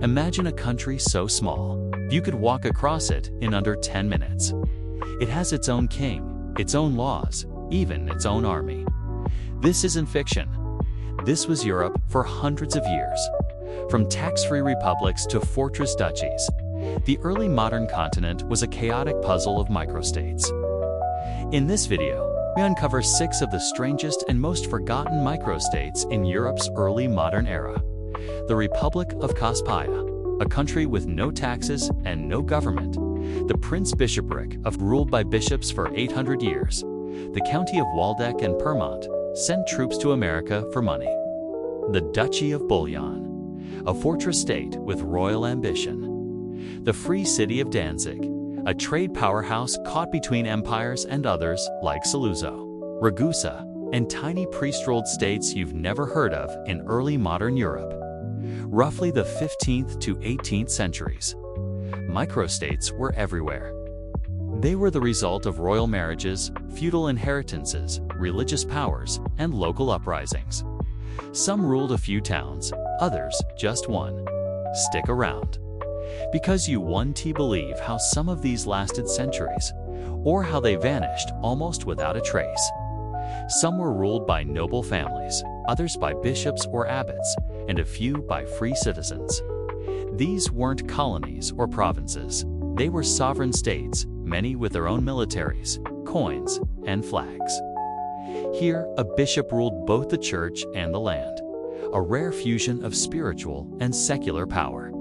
Imagine a country so small, you could walk across it in under 10 minutes. It has its own king, its own laws, even its own army. This isn't fiction. This was Europe for hundreds of years. From tax-free republics to fortress duchies, the early modern continent was a chaotic puzzle of microstates. In this video, we uncover 6 of the strangest and most forgotten microstates in Europe's early modern era. The Republic of Cospaia, a country with no taxes and no government. The Prince-Bishopric, ruled by bishops for 800 years. The County of Waldeck and Permont sent troops to America for money. The Duchy of Bouillon, a fortress state with royal ambition. The Free City of Danzig, a trade powerhouse caught between empires and others like Saluzzo, Ragusa, and tiny priest-ruled states you've never heard of in early modern Europe. Roughly the 15th to 18th centuries, microstates were everywhere. They were the result of royal marriages, feudal inheritances, religious powers, and local uprisings. Some ruled a few towns, others just one. Stick around, because you want to believe how some of these lasted centuries, or how they vanished almost without a trace. Some were ruled by noble families, others by bishops or abbots, and a few by free citizens. These weren't colonies or provinces. They were sovereign states, many with their own militaries, coins, and flags. Here, a bishop ruled both the church and the land, a rare fusion of spiritual and secular power.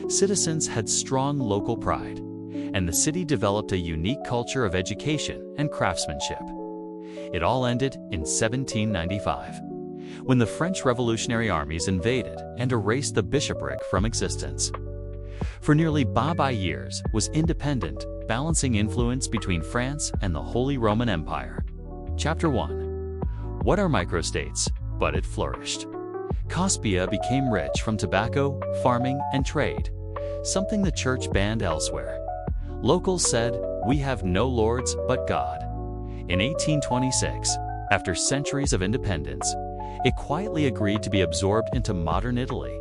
Citizens had strong local pride, and the city developed a unique culture of education and craftsmanship. It all ended in 1795, when the French Revolutionary armies invaded and erased the bishopric from existence. For nearly 5 years was independent, balancing influence between France and the Holy Roman Empire. Chapter 1. What are microstates? But it flourished. Cospaia became rich from tobacco, farming, and trade, something the church banned elsewhere. Locals said, "We have no lords but God." In 1826, after centuries of independence, it quietly agreed to be absorbed into modern Italy.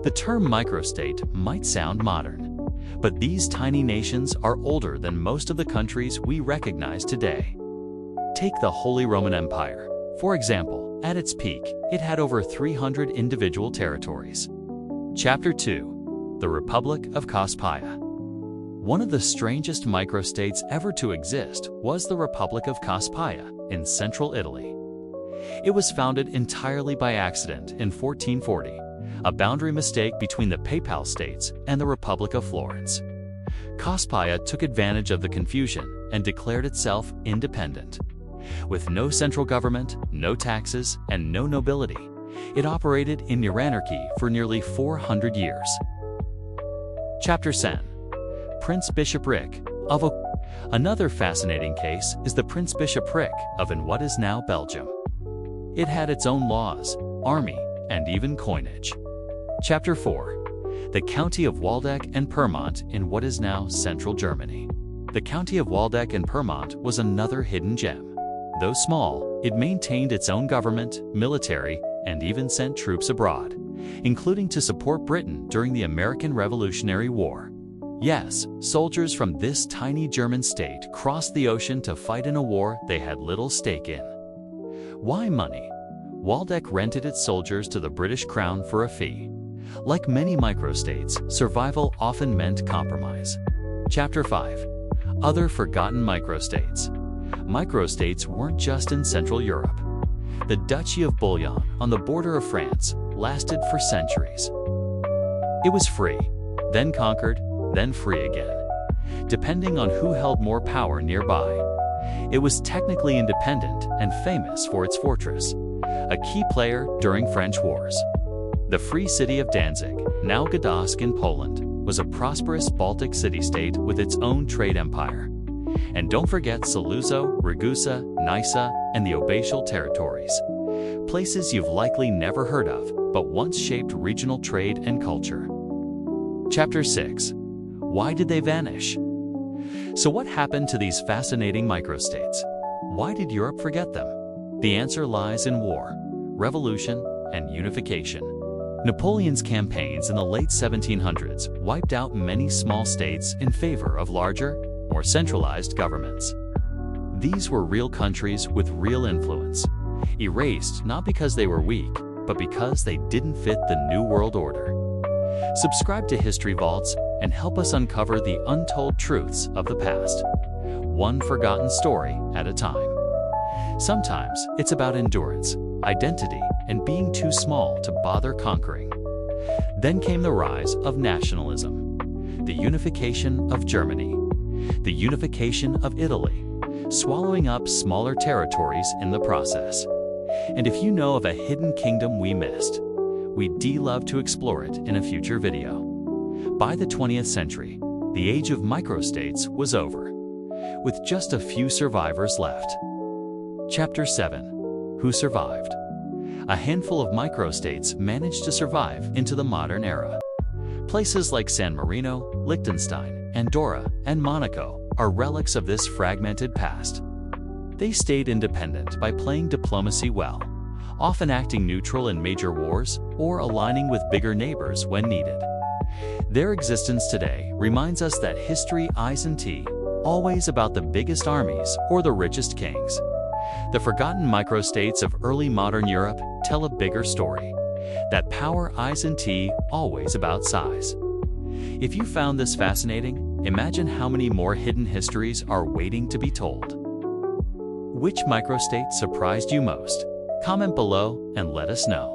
The term microstate might sound modern, but these tiny nations are older than most of the countries we recognize today. Take the Holy Roman Empire, for example. At its peak, it had over 300 individual territories. Chapter 2. The Republic of Cospaia. One of the strangest microstates ever to exist was the Republic of Cospaia in central Italy. It was founded entirely by accident in 1440, a boundary mistake between the Papal States and the Republic of Florence. Cospaia took advantage of the confusion and declared itself independent. With no central government, no taxes, and no nobility, it operated in near-anarchy for nearly 400 years. Chapter 10. Prince-Bishopric of Another fascinating case is the Prince-Bishopric of what is now Belgium. It had its own laws, army, and even coinage. Chapter 4. The County of Waldeck and Permont in what is now central Germany. The County of Waldeck and Permont was another hidden gem. Though small, it maintained its own government, military, and even sent troops abroad, including to support Britain during the American Revolutionary War. Yes, soldiers from this tiny German state crossed the ocean to fight in a war they had little stake in. Why money? Waldeck rented its soldiers to the British Crown for a fee. Like many microstates, survival often meant compromise. Chapter 5. Other forgotten microstates. Microstates weren't just in Central Europe. The Duchy of Bouillon on the border of France lasted for centuries. It was free, then conquered, then free again, depending on who held more power nearby. It was technically independent and famous for its fortress, a key player during French wars. The Free City of Danzig, now Gdańsk in Poland, was a prosperous Baltic city-state with its own trade empire. And don't forget Saluzzo, Ragusa, Nysa, and the Obatial territories, places you've likely never heard of, but once shaped regional trade and culture. Chapter 6. Why did they vanish? So what happened to these fascinating microstates? Why did Europe forget them? The answer lies in war, revolution, and unification. Napoleon's campaigns in the late 1700s wiped out many small states in favor of larger, more centralized governments. These were real countries with real influence, erased not because they were weak, but because they didn't fit the New World Order. Subscribe to History Vaults and help us uncover the untold truths of the past, one forgotten story at a time. Sometimes it's about endurance, identity, and being too small to bother conquering. Then came the rise of nationalism, the unification of Germany, the unification of Italy, swallowing up smaller territories in the process. And if you know of a hidden kingdom we missed, we'd love to explore it in a future video. By the 20th century, the age of microstates was over, with just a few survivors left. Chapter 7. Who survived? A handful of microstates managed to survive into the modern era. Places like San Marino, Liechtenstein, Andorra, and Monaco are relics of this fragmented past. They stayed independent by playing diplomacy well, often acting neutral in major wars or aligning with bigger neighbors when needed. Their existence today reminds us that history isn't always about the biggest armies or the richest kings. The forgotten microstates of early modern Europe tell a bigger story, that power isn't always about size. If you found this fascinating, imagine how many more hidden histories are waiting to be told. Which microstate surprised you most? Comment below and let us know.